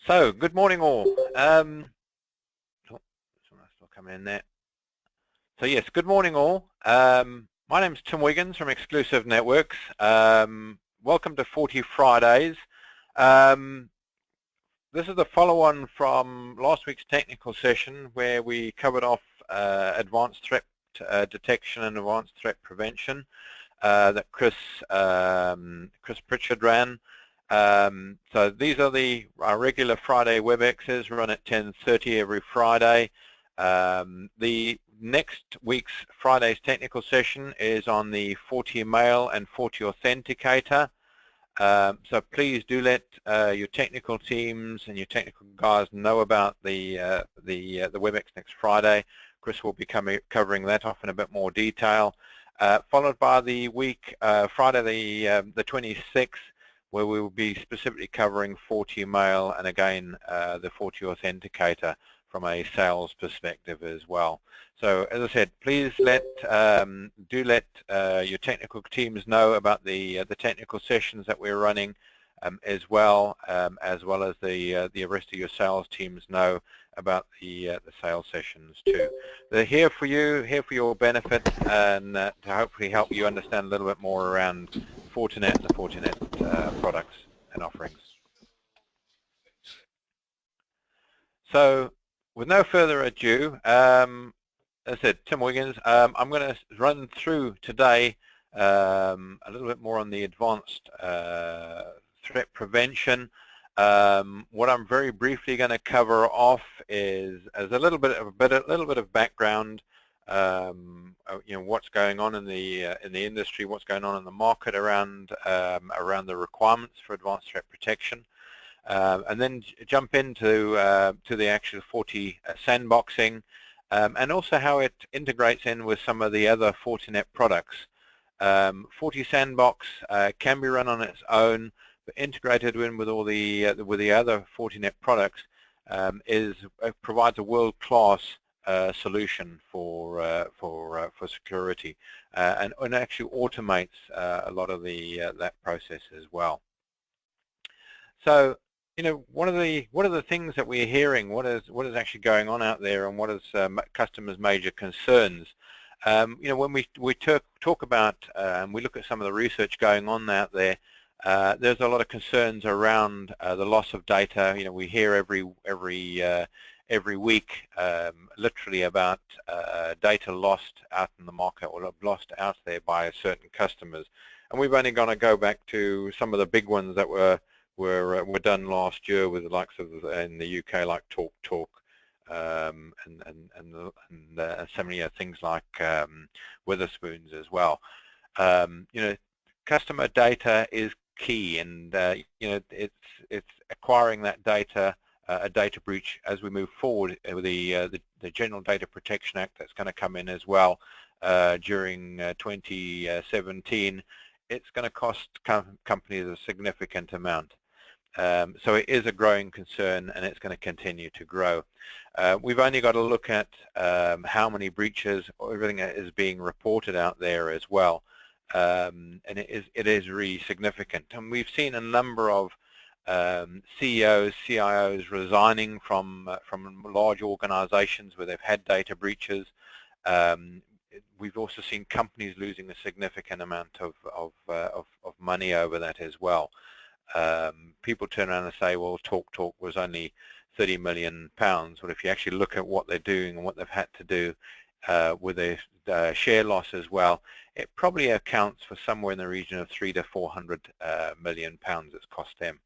So, good morning all. Someone's still coming in there. So yes, good morning all. My name's Tim Wiggins from Exclusive Networks. Welcome to Forti Fridays. This is the follow-on from last week's technical session where we covered off advanced threat detection and advanced threat prevention that Chris Pritchard ran. So these are our regular Friday WebExes run at 10:30 every Friday. The next week's Friday's technical session is on the FortiMail and FortiAuthenticator. So please do let your technical teams and your technical guys know about the WebEx next Friday. Chris will be covering that off in a bit more detail. Followed by the week Friday the 26th, where we will be specifically covering FortiMail and again the FortiAuthenticator from a sales perspective as well. So as I said, please do let your technical teams know about the technical sessions that we're running as well as the rest of your sales teams know about the sales sessions too. They're here for you, here for your benefit, and to hopefully help you understand a little bit more around Fortinet and the Fortinet products and offerings. So with no further ado, as I said, Tim Wiggins, I'm going to run through today a little bit more on the advanced threat prevention. What I'm very briefly going to cover off is as a little bit of background. What's going on in the industry, what's going on in the market around the requirements for advanced threat protection, and then jump into the actual FortiSandboxing, and also how it integrates in with some of the other Fortinet products. FortiSandbox can be run on its own, but integrated in with all the other Fortinet products provides a world-class solution for security, and actually automates a lot of that process as well. So, what are the things that we're hearing? What is actually going on out there, and what is customers' major concerns? When we talk about and we look at some of the research going on out there, there's a lot of concerns around the loss of data. We hear every week literally about data lost out in the market or lost out there by certain customers, and we've only going to go back to some of the big ones that were done last year with the likes of in the UK, like TalkTalk, and some things like Weatherspoons as well. Customer data is key, and it's acquiring that data. A data breach as we move forward with the General Data Protection Act that's going to come in as well during 2017. It's going to cost companies a significant amount. So it is a growing concern, and it's going to continue to grow. We've only got to look at how many breaches or everything that is being reported out there as well, and it is really significant. And we've seen a number of CEOs, CIOs resigning from large organizations where they've had data breaches. We've also seen companies losing a significant amount of money over that as well. People turn around and say, well, TalkTalk was only £30 million. Well, if you actually look at what they're doing and what they've had to do with their share loss as well, it probably accounts for somewhere in the region of £300 to £400 million it's cost them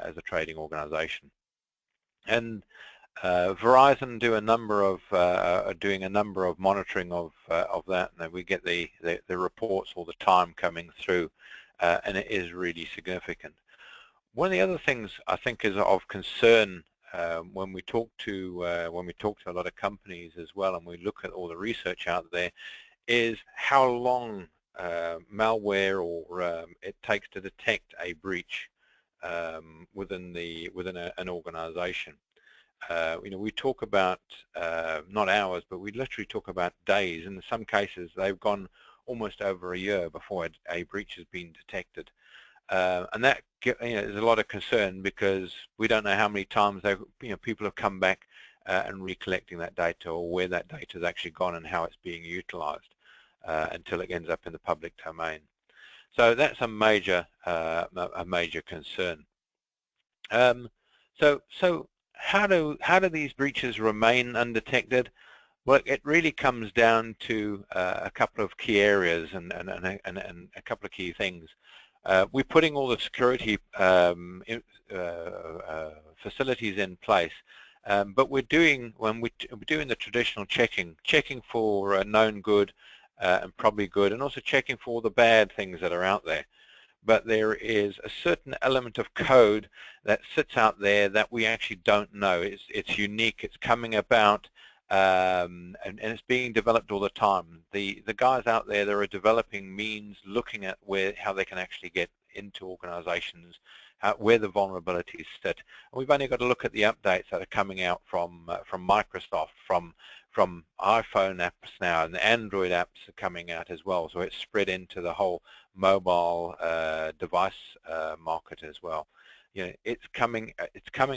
as a trading organization. And Verizon doing a number of monitoring of that, and we get the reports all the time coming through, and it is really significant. One of the other things I think is of concern when we talk to a lot of companies as well, and we look at all the research out there, is how long malware or it takes to detect a breach within an organization. We talk about not hours, but we literally talk about days. In some cases, they've gone almost over a year before a breach has been detected. and that is a lot of concern because we don't know how many times people have come back and recollecting that data, or where that data has actually gone and how it's being utilized until it ends up in the public domain. So that's a major concern. So how do these breaches remain undetected? Well, it really comes down to a couple of key areas and a couple of key things. We're putting all the security facilities in place, but we're doing the traditional checking for known good and probably good, and also checking for all the bad things that are out there. But there is a certain element of code that sits out there that we actually don't know. It's unique. It's coming about. And it's being developed all the time. The guys out there that are developing means looking at how they can actually get into organizations, where the vulnerabilities sit. And we've only got to look at the updates that are coming out from Microsoft, from iPhone apps now, and the Android apps are coming out as well. So it's spread into the whole mobile device market as well. It's coming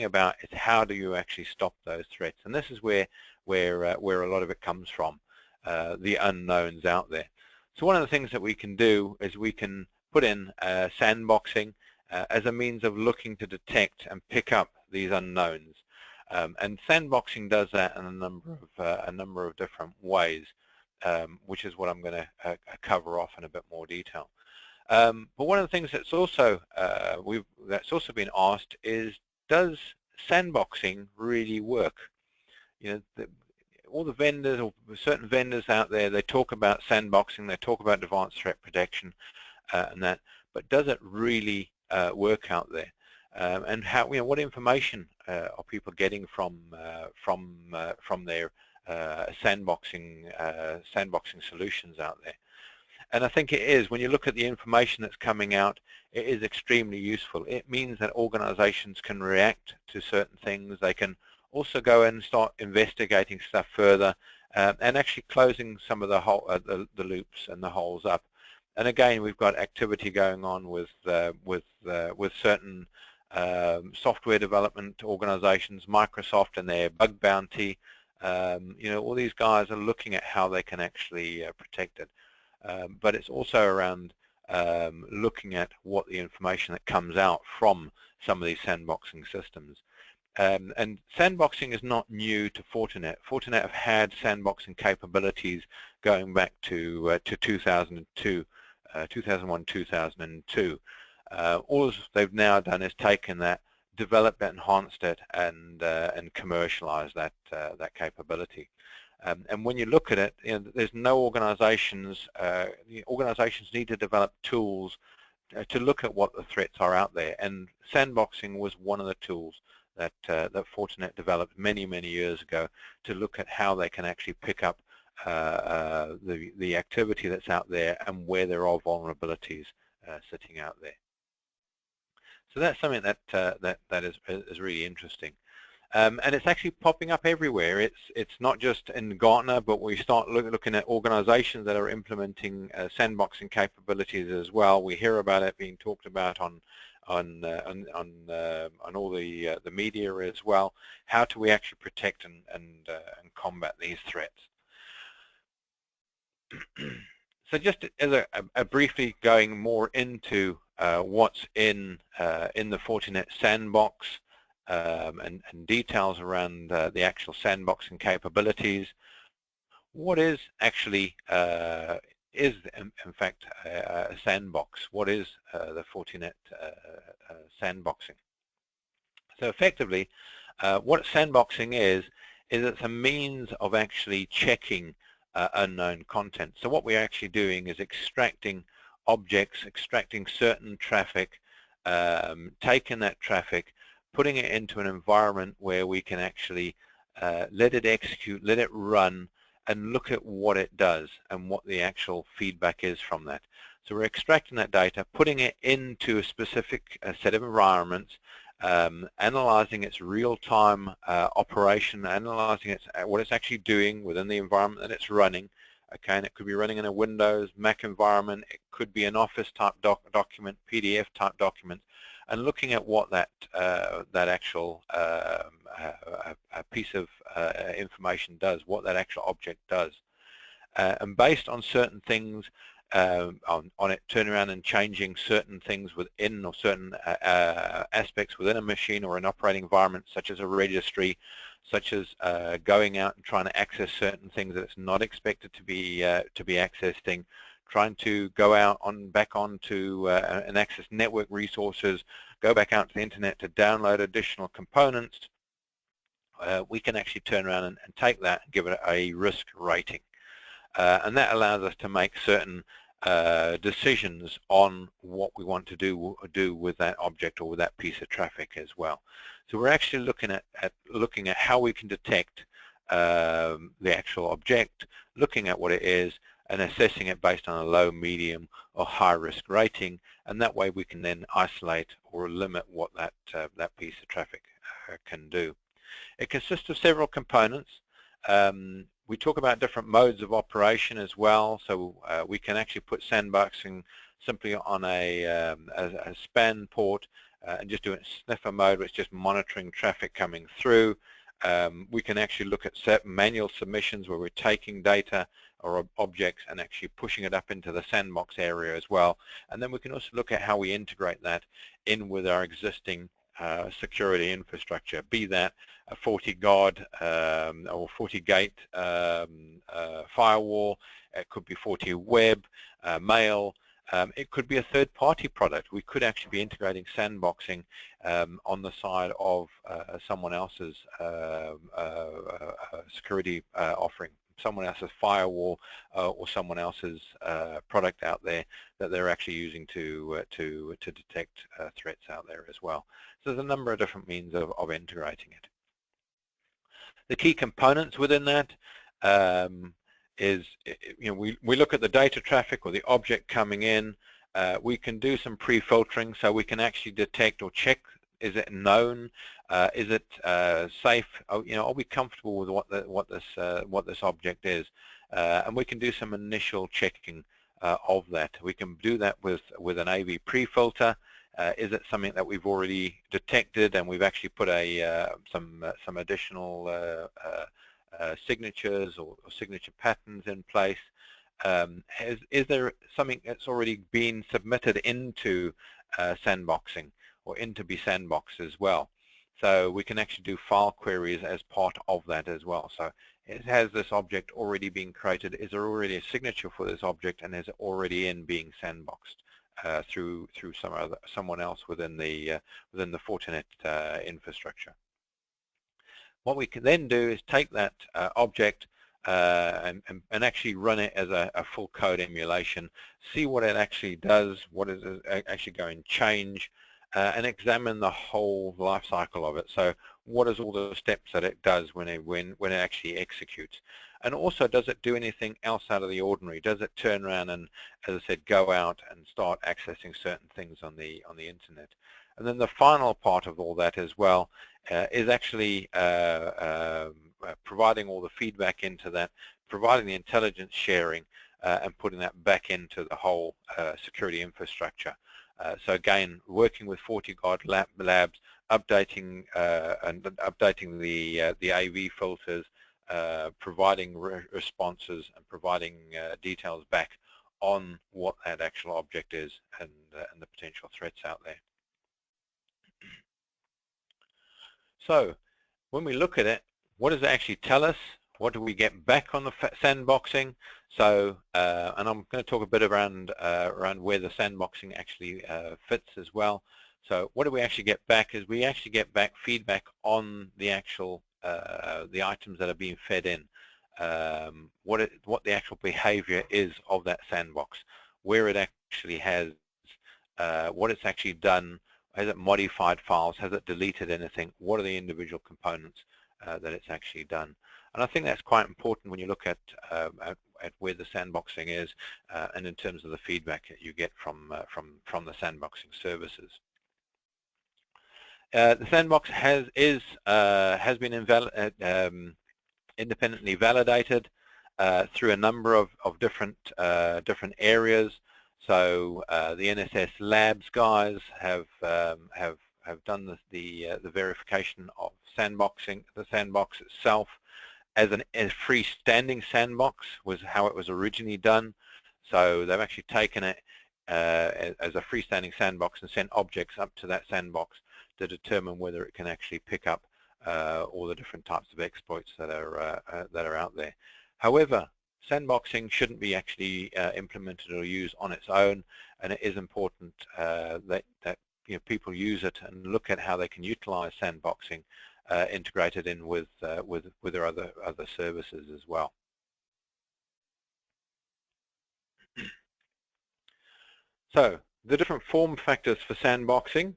about. It's how do you actually stop those threats? And this is where a lot of it comes from, the unknowns out there. So one of the things that we can do is we can put in sandboxing as a means of looking to detect and pick up these unknowns. And sandboxing does that in a number of different ways, which is what I'm going to cover off in a bit more detail. But one of the things that's also been asked is, does sandboxing really work? All the vendors, or certain vendors out there, they talk about sandboxing, they talk about advanced threat protection, and that, but does it really work out there? And how, what information are people getting from their sandboxing solutions out there? And I think it is, when you look at the information that's coming out, it is extremely useful. It means that organizations can react to certain things. They can also go in and start investigating stuff further, and actually closing some of the loops and the holes up. And again, we've got activity going on with certain software development organizations, Microsoft and their bug bounty. All these guys are looking at how they can actually protect it. But it's also around looking at what the information that comes out from some of these sandboxing systems. And sandboxing is not new to Fortinet. Fortinet have had sandboxing capabilities going back to 2002, 2001, 2002. All they've now done is taken that, developed it, enhanced it, and commercialized that capability. And when you look at it, there's no organizations. Organizations need to develop tools to look at what the threats are out there, and sandboxing was one of the tools that Fortinet developed many years ago to look at how they can actually pick up the activity that's out there and where there are vulnerabilities sitting out there. So that's something that is really interesting. And it's actually popping up everywhere. It's not just in Gartner, but we start looking at organizations that are implementing sandboxing capabilities as well. We hear about it being talked about on all the media as well. How do we actually protect and combat these threats? So just as a briefly going more into what's in the Fortinet sandbox, and details around the actual sandboxing capabilities. What is actually is in fact a sandbox? What is the Fortinet sandboxing? So effectively, what sandboxing is it's a means of actually checking unknown content. So what we're actually doing is extracting objects, extracting certain traffic, taking that traffic, putting it into an environment where we can actually let it execute, let it run, and look at what it does and what the actual feedback is from that. So we're extracting that data, putting it into a specific set of environments, analyzing its real-time operation, analyzing what it's actually doing within the environment that it's running, Okay, and it could be running in a Windows, Mac environment. It could be an Office type document, PDF type document, and looking at what that actual a piece of information does, what that actual object does, and based on certain things on it, turn around and changing certain things within or certain aspects within a machine or an operating environment, such as a registry, such as going out and trying to access certain things that it's not expected to be accessing, trying to go out back onto and access network resources, go back out to the internet to download additional components. We can actually turn around and take that and give it a risk rating, and that allows us to make certain decisions on what we want to do with that object or with that piece of traffic as well. So we're actually looking at how we can detect the actual object, looking at what it is, and assessing it based on a low, medium, or high risk rating, and that way we can then isolate or limit what that piece of traffic can do. It consists of several components. We talk about different modes of operation as well, so we can actually put sandboxing simply on a span port and just do it in sniffer mode, where it's just monitoring traffic coming through. We can actually look at manual submissions where we're taking data or objects and actually pushing it up into the sandbox area as well. And then we can also look at how we integrate that in with our existing security infrastructure, be that a FortiGuard or FortiGate firewall. It could be FortiWeb, Mail. It could be a third-party product. We could actually be integrating sandboxing on the side of someone else's security offering, someone else's firewall, or someone else's product out there that they're actually using to detect threats out there as well. So there's a number of different means of integrating it. The key components within that is, we look at the data traffic or the object coming in. We can do some pre-filtering, so we can actually detect or check: is it known? Is it safe? Are we comfortable with what this object is? And we can do some initial checking of that. We can do that with an AV pre-filter. Is it something that we've already detected and we've actually put some additional signatures or signature patterns in place? Is there something that's already been submitted into sandboxing or into be sandboxed as well? So we can actually do file queries as part of that as well. So has this object already been created? Is there already a signature for this object, and is it already being sandboxed through someone else within the Fortinet infrastructure? What we can then do is take that object and actually run it as a full code emulation, see what it actually does, what is it actually going to change, and examine the whole life cycle of it. So what is all the steps that it does when it actually executes? And also, does it do anything else out of the ordinary? Does it turn around and, as I said, go out and start accessing certain things on the internet? And then the final part of all that as well is actually providing all the feedback into that, providing the intelligence sharing, and putting that back into the whole security infrastructure. So again, working with FortiGuard labs, updating the AV filters, providing responses and providing details back on what that actual object is and the potential threats out there. So when we look at it, what does it actually tell us? What do we get back on the sandboxing? So, and I'm going to talk a bit around where the sandboxing actually fits as well. So what do we actually get back is we actually get back feedback on the actual the items that are being fed in, what the actual behavior is of that sandbox, where it actually has, what it's actually done, has it modified files, has it deleted anything, what are the individual components that it's actually done. And I think that's quite important when you look at where the sandboxing is and in terms of the feedback that you get from the sandboxing services. The sandbox has been independently validated. through a number of different areas. So the NSS Labs guys have done the verification of sandboxing. The sandbox itself as a freestanding sandbox was how it was originally done. So they've actually taken it as a freestanding sandbox and sent objects up to that sandbox to determine whether it can actually pick up all the different types of exploits that are out there. However, sandboxing shouldn't be actually implemented or used on its own, and it is important that people use it and look at how they can utilize sandboxing integrated in with their other services as well. So the different form factors for sandboxing.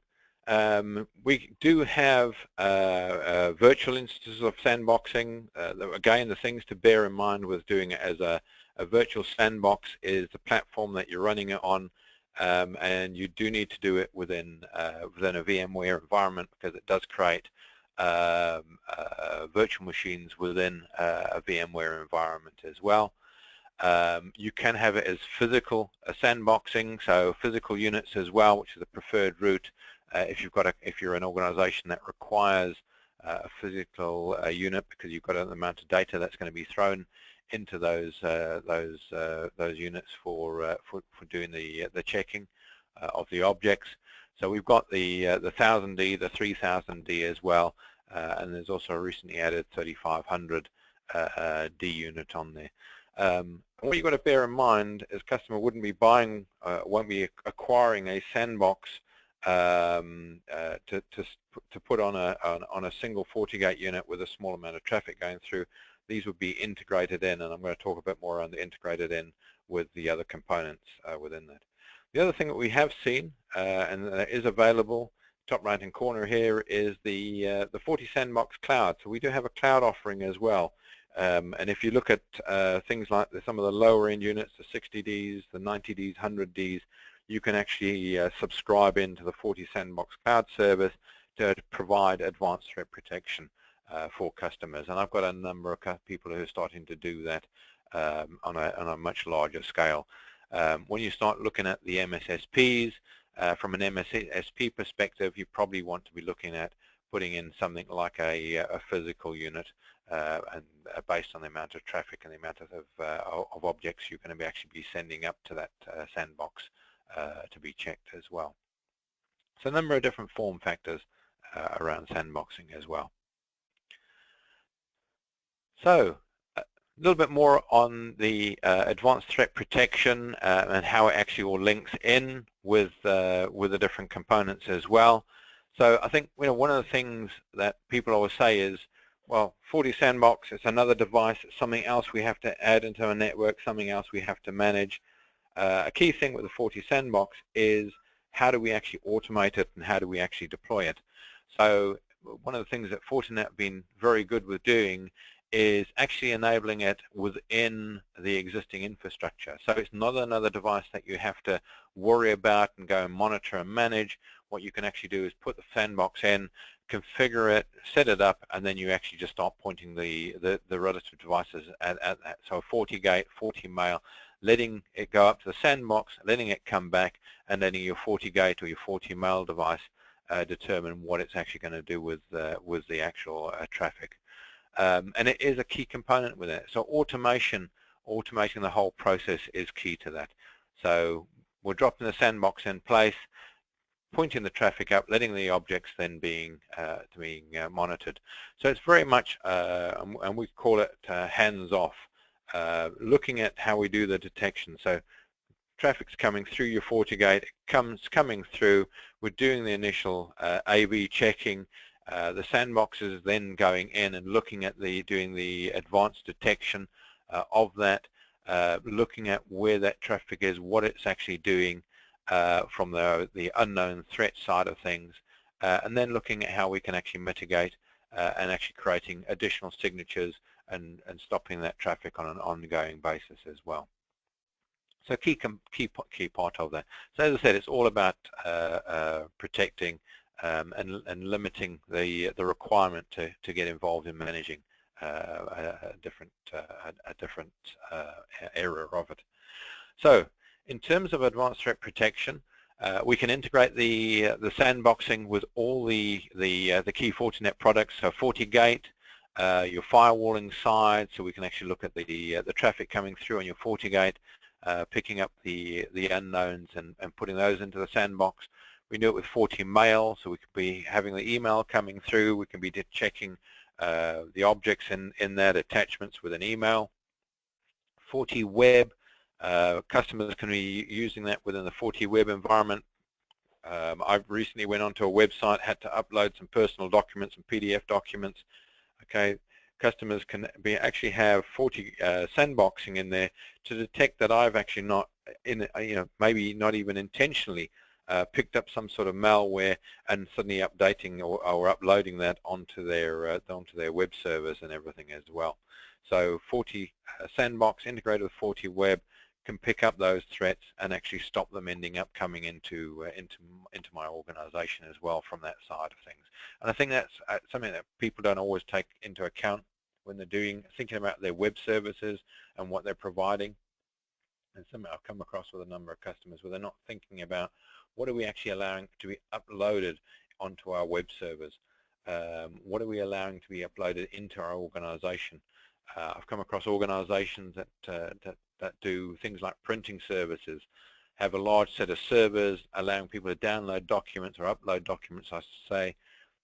We do have virtual instances of sandboxing. Again, the things to bear in mind with doing it as a virtual sandbox is the platform that you're running it on, and you do need to do it within a VMware environment, because it does create virtual machines within a VMware environment as well. You can have it as physical sandboxing, so physical units as well, which is the preferred route if you're an organization that requires a physical unit, because you've got an amount of data that's going to be thrown into those units for doing the checking of the objects. So we've got the 1000D, the 3000D as well, and there's also a recently added 3500 D unit on there. What you've got to bear in mind is customer won't be acquiring a sandbox to put on a single FortiGate unit with a small amount of traffic going through. These would be integrated in, and I'm going to talk a bit more on the integrated in with the other components within that. The other thing that we have seen and that is available, top right hand corner here, is the FortiSandbox Cloud. So we do have a cloud offering as well. And if you look at things like some of the lower end units, the 60Ds, the 90Ds, 100Ds, you can actually subscribe into the FortiSandbox Cloud service to provide advanced threat protection for customers. And I've got a number of people who are starting to do that on a much larger scale. When you start looking at the MSSPs, from an MSSP perspective, you probably want to be looking at putting in something like a physical unit, and based on the amount of traffic and the amount of objects you're going to actually be sending up to that sandbox to be checked as well. So a number of different form factors around sandboxing as well. So a little bit more on the advanced threat protection and how it actually all links in with the different components as well. So I think one of the things that people always say is, well, FortiSandbox, it's another device, it's something else we have to add into our network, something else we have to manage. A key thing with the FortiSandbox is how do we actually automate it and how do we actually deploy it. So one of the things that Fortinet have been very good with doing is actually enabling it within the existing infrastructure. So it's not another device that you have to worry about and go and monitor and manage. What you can actually do is put the sandbox in, configure it, set it up, and then you actually just start pointing the relative devices at that. So FortiGate, FortiMail, letting it go up to the sandbox, letting it come back, and letting your FortiGate or your FortiMail device determine what it's actually going to do with the actual traffic. And it is a key component with it. So automating the whole process is key to that. So we're dropping the sandbox in place, pointing the traffic up, letting the objects then being monitored. So it's very much, and we call it hands-off, looking at how we do the detection. So traffic's coming through your FortiGate, coming through, we're doing the initial A/B checking, the sandbox is then going in and looking at doing the advanced detection of that, looking at where that traffic is, what it's actually doing from the unknown threat side of things, and then looking at how we can actually mitigate and actually creating additional signatures and stopping that traffic on an ongoing basis as well. So key part of that. So as I said, it's all about protecting and limiting the requirement to get involved in managing a different area of it. So in terms of advanced threat protection, we can integrate the sandboxing with all the key Fortinet products. So FortiGate, your firewalling side, so we can actually look at the traffic coming through on your FortiGate, picking up the unknowns and putting those into the sandbox. We do it with FortiMail, so we could be having the email coming through. We can be checking the objects in that, attachments with an email. FortiWeb, customers can be using that within the FortiWeb environment. I recently went onto a website, had to upload some personal documents and PDF documents. Okay, customers can actually have FortiSandboxing in there to detect that I've actually not, maybe not even intentionally picked up some sort of malware and suddenly updating or uploading that onto their web servers and everything as well. So FortiSandbox integrated with FortiWeb can pick up those threats and actually stop them ending up coming into my organization as well from that side of things. And I think that's something that people don't always take into account when they're thinking about their web services and what they're providing. And something I've come across with a number of customers where they're not thinking about what are we actually allowing to be uploaded onto our web servers. What are we allowing to be uploaded into our organization? I've come across organizations that do things like printing services, have a large set of servers allowing people to download documents or upload documents, I should say,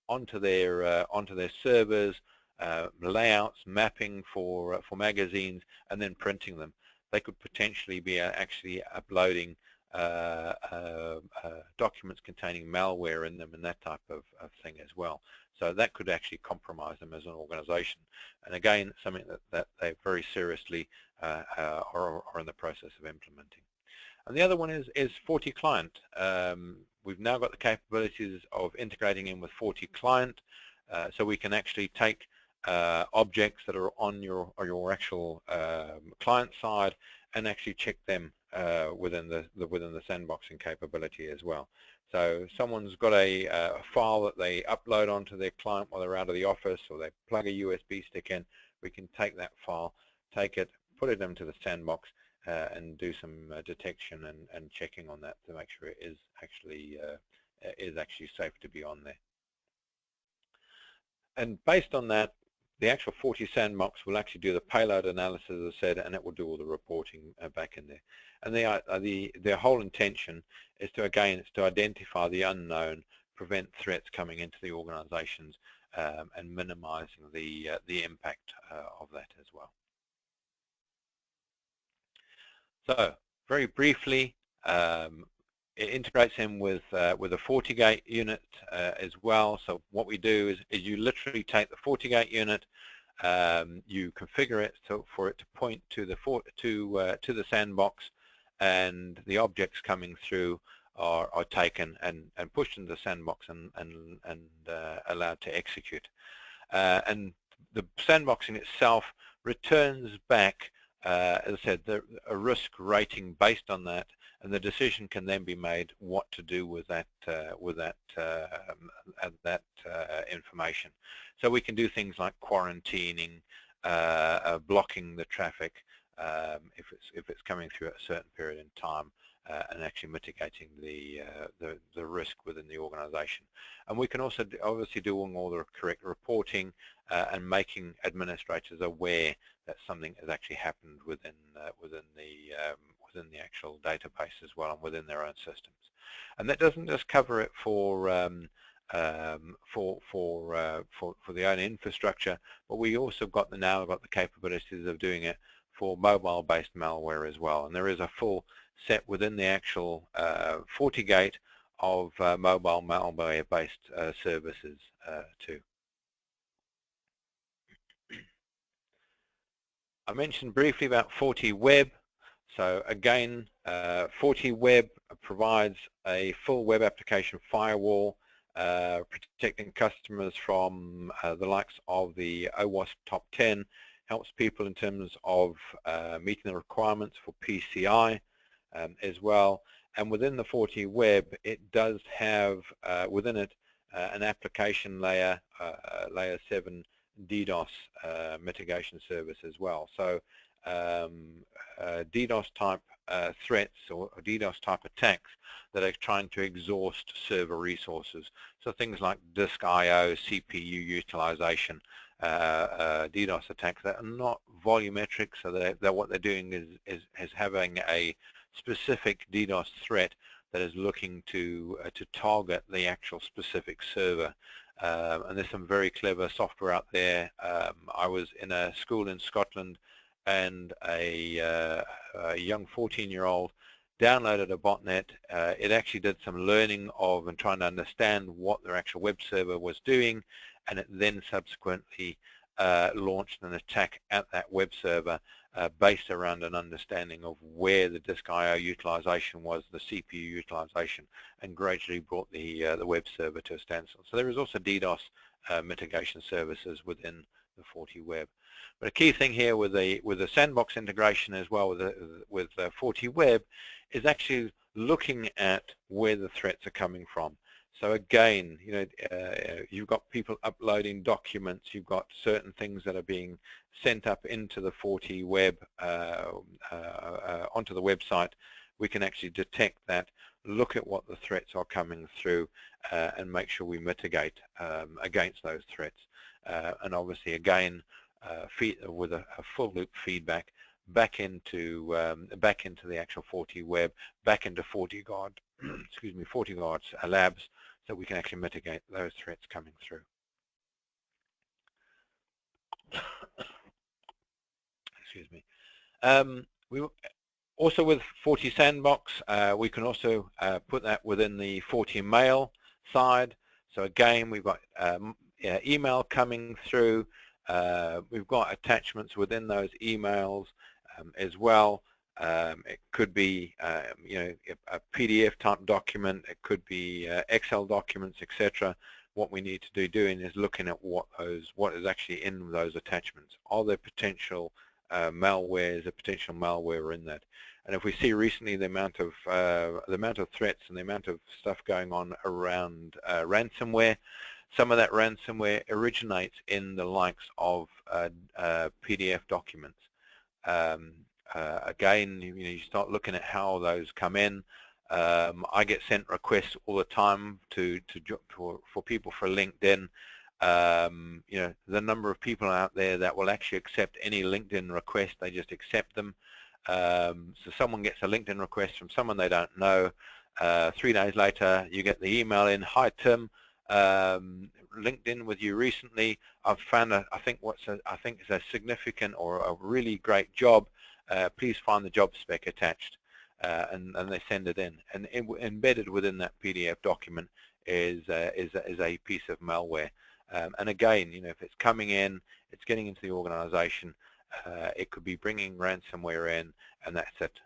onto their servers, layouts, mapping for magazines, and then printing them. They could potentially be actually uploading documents containing malware in them and that type of thing as well. So that could actually compromise them as an organization. And again, something that they very seriously are in the process of implementing. And the other one is FortiClient. We've now got the capabilities of integrating in with FortiClient, so we can actually take objects that are on your actual client side and actually check them within the sandboxing capability as well. So someone's got a file that they upload onto their client while they're out of the office, or they plug a USB stick in. We can take that file, take it, put it into the sandbox, and do some detection and checking on that to make sure it is actually safe to be on there. And based on that, the actual FortiSandbox will actually do the payload analysis, as I said, and it will do all the reporting back in there. And their whole intention is to identify the unknown, prevent threats coming into the organizations, and minimizing the impact of that as well. So very briefly, it integrates in with a FortiGate unit as well. So what we do is you literally take the FortiGate unit, you configure it for it to point to the sandbox, and the objects coming through are taken and pushed into the sandbox and allowed to execute. And the sandboxing itself returns back, as I said, a risk rating based on that, and the decision can then be made what to do with that information. So we can do things like quarantining, blocking the traffic if it's coming through at a certain period in time, and actually mitigating the risk within the organization. And we can also obviously do all the correct reporting and making administrators aware that something has actually happened within the actual database as well, and within their own systems. And that doesn't just cover it for the own infrastructure, but we also now got the capabilities of doing it for mobile-based malware as well. And there is a full set within the actual FortiGate of mobile malware-based services too. I mentioned briefly about FortiWeb. So again, FortiWeb provides a full web application firewall, protecting customers from the likes of the OWASP top 10, helps people in terms of meeting the requirements for PCI as well. And within the FortiWeb, it does have within it an application layer, layer 7 DDoS mitigation service as well. So DDoS type threats or DDoS type attacks that are trying to exhaust server resources. So things like disk I/O, CPU utilization, DDoS attacks that are not volumetric, so that what they're doing is having a specific DDoS threat that is looking to target the actual specific server. And there's some very clever software out there. I was in a school in Scotland, and a young 14-year-old downloaded a botnet. It actually did some learning of and trying to understand what their actual web server was doing, and it then subsequently launched an attack at that web server based around an understanding of where the disk I/O utilization was, the CPU utilization, and gradually brought the web server to a standstill. So there is also DDoS mitigation services within the FortiWeb. But a key thing here with the Sandbox integration as well with FortiWeb is actually looking at where the threats are coming from. So again, you know, you've got people uploading documents, you've got certain things that are being sent up into the FortiWeb onto the website. We can actually detect that, look at what the threats are coming through, and make sure we mitigate against those threats. And obviously, again, with a full loop feedback back into the actual FortiWeb, back into FortiGuard, excuse me, FortiGuard's labs, so we can actually mitigate those threats coming through. Excuse me. We also, with FortiSandbox, we can also put that within the FortiMail side. So again, we've got email coming through. We've got attachments within those emails as well. It could be you know, a PDF type document, it could be Excel documents, etc. What we need to doing is looking at what is actually in those attachments. Are there potential malware? Is there potential malware in that? And if we see recently the amount of threats and the amount of stuff going on around ransomware, some of that ransomware originates in the likes of PDF documents. Again, you know, you start looking at how those come in. I get sent requests all the time for people for LinkedIn. You know, the number of people out there that will actually accept any LinkedIn request, they just accept them. So someone gets a LinkedIn request from someone they don't know. 3 days later, you get the email in, "Hi Tim, LinkedIn with you recently. I've found I think is a significant or a really great job. Please find the job spec attached," and they send it in. And embedded within that PDF document is a piece of malware. And again, you know, if it's coming in, it's getting into the organization. It could be bringing ransomware in, and that's it.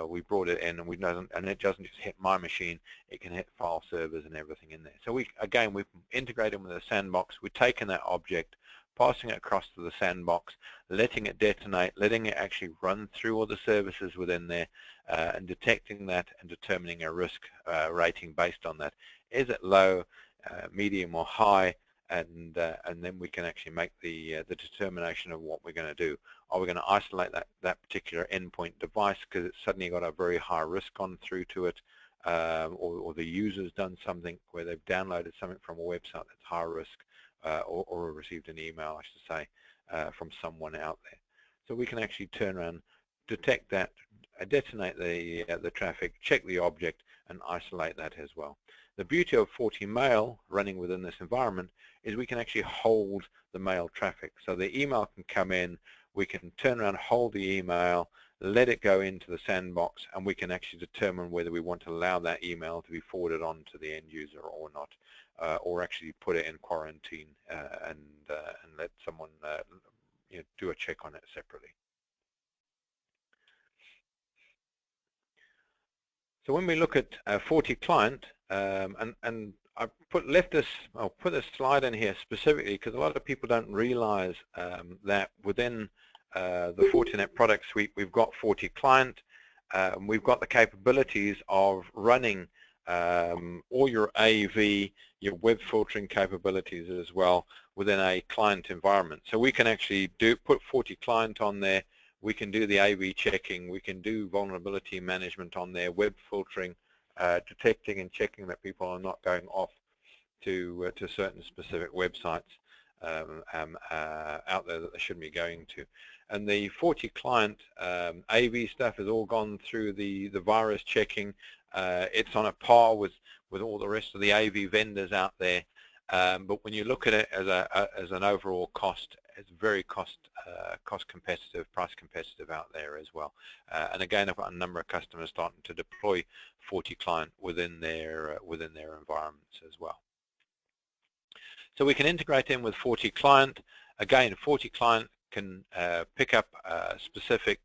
We brought it in, and it doesn't just hit my machine. It can hit file servers and everything in there. So we've integrated with the Sandbox. We've taken that object, passing it across to the Sandbox, letting it detonate, letting it actually run through all the services within there, and detecting that and determining a risk rating based on that. Is it low, medium, or high? And then we can actually make the determination of what we're going to do. Are we going to isolate that particular endpoint device because it's suddenly got a very high risk gone through to it, or the user's done something where they've downloaded something from a website that's high risk, or received an email, I should say, from someone out there. So we can actually turn around, detect that, detonate the traffic, check the object, and isolate that as well. The beauty of FortiMail running within this environment is we can actually hold the mail traffic. So the email can come in, we can turn around, hold the email, let it go into the Sandbox, and we can actually determine whether we want to allow that email to be forwarded on to the end user or not, or actually put it in quarantine and let someone you know, do a check on it separately. So when we look at FortiClient, and I'll put this slide in here specifically because a lot of people don't realize that within the Fortinet product suite, we've got FortiClient, we've got the capabilities of running all your AV, your web filtering capabilities as well within a client environment. So we can actually put FortiClient on there, we can do the AV checking, we can do vulnerability management on there, web filtering, detecting and checking that people are not going off to certain specific websites out there that they shouldn't be going to. And the FortiClient AV stuff has all gone through the virus checking. It's on a par with all the rest of the AV vendors out there. But when you look at it as an overall cost, it's very cost competitive, price competitive out there as well. And again, I've got a number of customers starting to deploy FortiClient within their environments as well. So we can integrate in with FortiClient. Again, FortiClient can pick up specific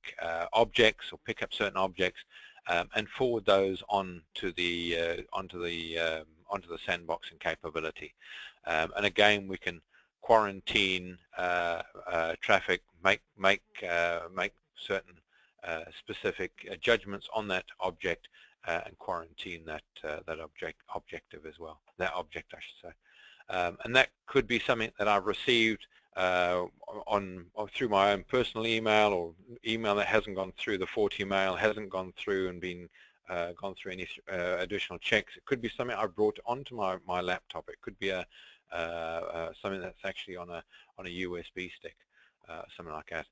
objects or pick up certain objects and forward those onto the sandboxing capability. And again, we can quarantine traffic, make certain specific judgments on that object and quarantine that object as well. That object, I should say. And that could be something that I've received through my own personal email, or email that hasn't gone through the FortiMail, hasn't gone through and gone through any additional checks. It could be something I brought onto my laptop. It could be something that's actually on a USB stick, something like that.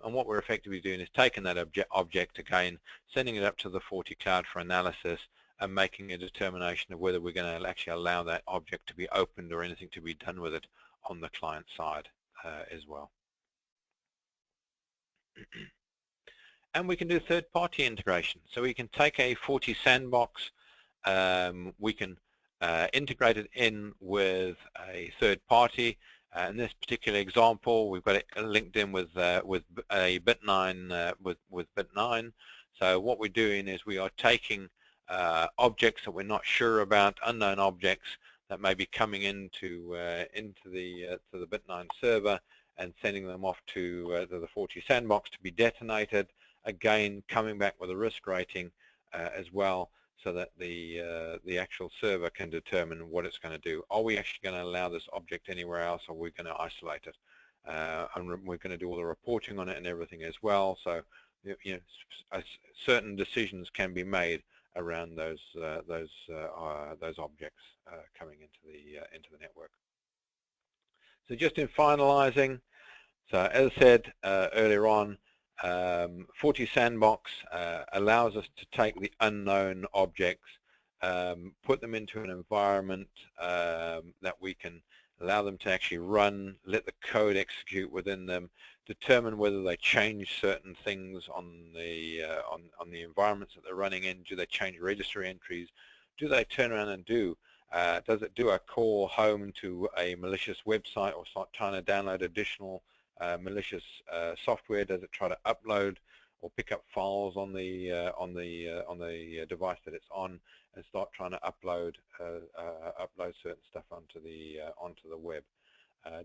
And what we're effectively doing is taking that object again, sending it up to the FortiCloud for analysis, and making a determination of whether we're going to actually allow that object to be opened or anything to be done with it on the client side as well. And we can do third-party integration. So we can take a FortiSandbox, we can integrate it in with a third party. In this particular example, we've got it linked in with a Bit9 with Bit9. So what we're doing is we are taking objects that we're not sure about, unknown objects that may be coming into the Bit9 server, and sending them off to the FortiSandbox to be detonated. Again, coming back with a risk rating as well, so that the actual server can determine what it's going to do. Are we actually going to allow this object anywhere else, or are we going to isolate it? And we're going to do all the reporting on it and everything as well. So certain decisions can be made around those objects coming into the network. So just in finalizing, so as I said earlier on, FortiSandbox allows us to take the unknown objects, put them into an environment that we can allow them to actually run, let the code execute within them, determine whether they change certain things on the environments that they're running in. Do they change registry entries? Do they turn around and does it do a call home to a malicious website, or start trying to download additional malicious software? Does it try to upload or pick up files on the device that it's on, and start trying to upload certain stuff onto the web?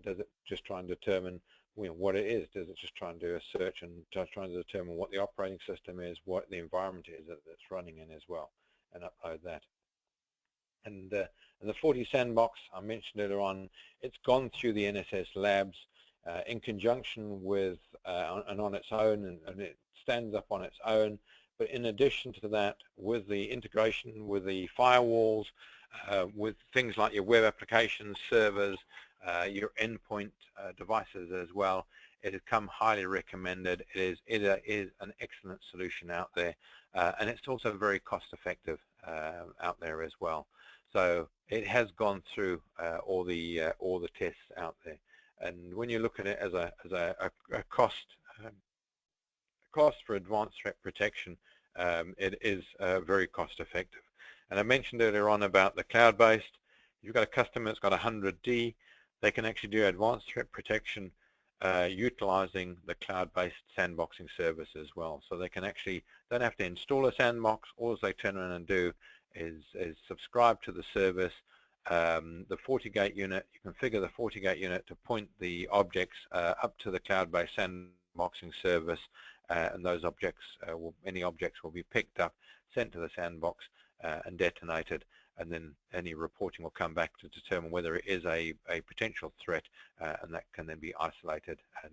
Does it just try and determine what it is? Does it just try and do a search and try and determine what the operating system is, what the environment is that it's running in as well, and upload that? And the FortiSandbox, I mentioned earlier on, it's gone through the NSS labs in conjunction with and on its own, and it stands up on its own. But in addition to that, with the integration with the firewalls, with things like your web applications, servers, your endpoint devices as well, it has come highly recommended. It is an excellent solution out there, and it's also very cost effective out there as well. So it has gone through all the tests out there. And when you look at it as a cost for advanced threat protection, it is very cost effective. And I mentioned earlier on about the cloud-based. If you've got a customer that's got 100D, they can actually do advanced threat protection utilizing the cloud-based sandboxing service as well. So they can actually don't have to install a sandbox. All they turn around and do is subscribe to the service. The FortiGate unit, you configure the FortiGate unit to point the objects up to the cloud-based sandboxing service, and those objects, any objects will be picked up, sent to the sandbox, and detonated, and then any reporting will come back to determine whether it is a potential threat, and that can then be isolated and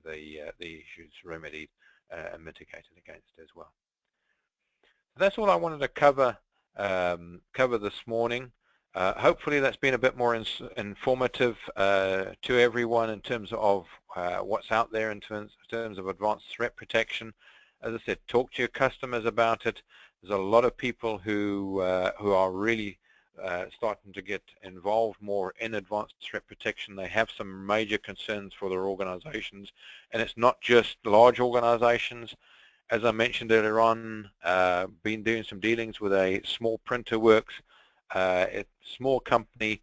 the issues remedied and mitigated against as well. So that's all I wanted to cover this morning. Hopefully that's been a bit more informative to everyone in terms of what's out there in terms of advanced threat protection. As I said, talk to your customers about it. There's a lot of people who are really starting to get involved more in advanced threat protection. They have some major concerns for their organizations, and it's not just large organizations. As I mentioned earlier on, been doing some dealings with a small printer works. It's a small company,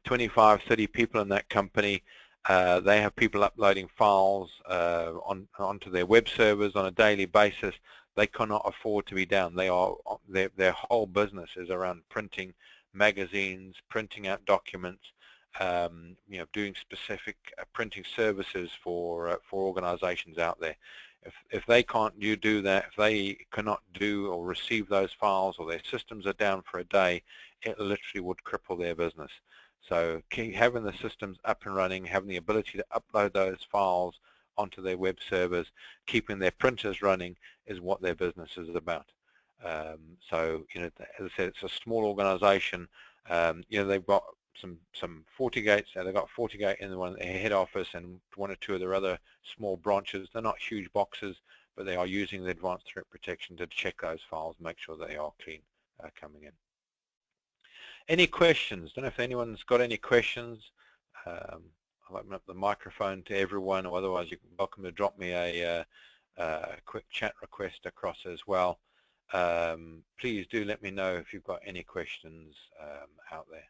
25, 30 people in that company. They have people uploading files onto their web servers on a daily basis. They cannot afford to be down. Their whole business is around printing magazines, printing out documents, doing specific printing services for organizations out there. If they can't do that, if they cannot do or receive those files, or their systems are down for a day, it literally would cripple their business. So having the systems up and running, having the ability to upload those files onto their web servers, keeping their printers running is what their business is about. So, as I said, it's a small organization. They've got some FortiGates. They've got FortiGate in their head office and one or two of their other small branches. They're not huge boxes, but they are using the advanced threat protection to check those files, make sure they are clean coming in. Any questions? Don't know if anyone's got any questions. I'll open up the microphone to everyone, or otherwise you're welcome to drop me a quick chat request across as well. Please do let me know if you've got any questions out there.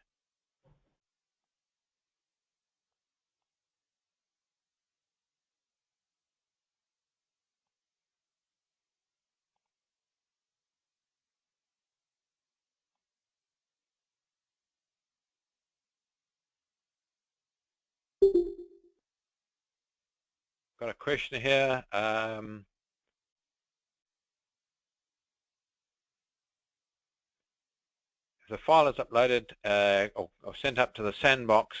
Got a question here. If the file is uploaded or sent up to the sandbox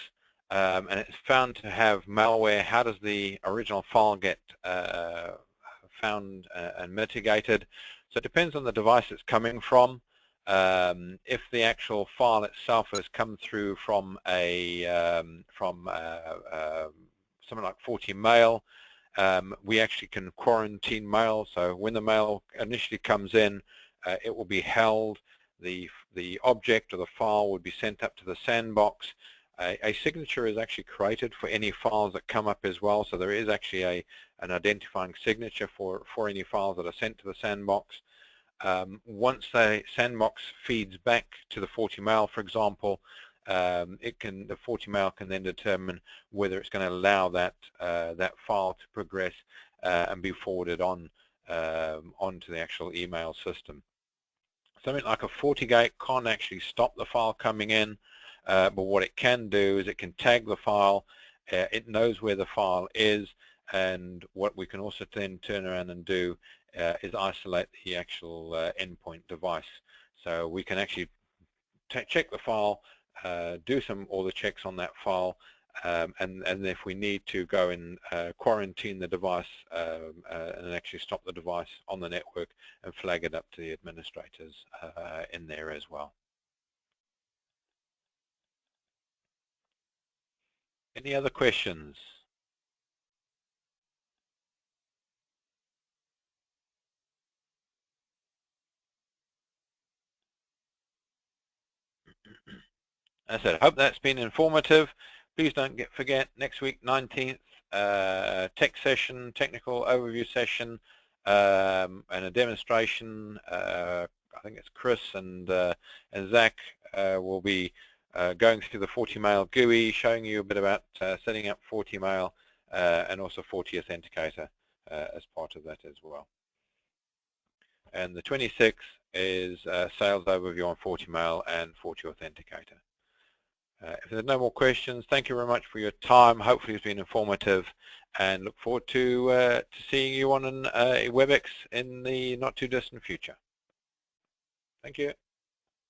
and it's found to have malware, how does the original file get found and mitigated? So it depends on the device it's coming from. If the actual file itself has come through from something like FortiMail, we actually can quarantine mail. So when the mail initially comes in, it will be held. The object or the file would be sent up to the sandbox. A signature is actually created for any files that come up as well. So there is actually an identifying signature for any files that are sent to the sandbox. Once the sandbox feeds back to the FortiMail, for example, the FortiMail can then determine whether it's going to allow that file to progress and be forwarded on onto the actual email system. Something like a FortiGate can't actually stop the file coming in, but what it can do is it can tag the file. It knows where the file is, and what we can also then turn around and do is isolate the actual endpoint device. So we can actually check the file, do all the checks on that file, and if we need to go and quarantine the device and actually stop the device on the network and flag it up to the administrators in there as well. Any other questions? As I said, I hope that's been informative. Please don't forget, next week, 19th, tech session, technical overview session, and a demonstration. I think it's Chris and Zach will be going through the FortiMail GUI, showing you a bit about setting up FortiMail and also FortiAuthenticator as part of that as well. And the 26th is sales overview on FortiMail and FortiAuthenticator. If there's no more questions, thank you very much for your time. Hopefully it's been informative, and look forward to seeing you on a WebEx in the not too distant future. Thank you.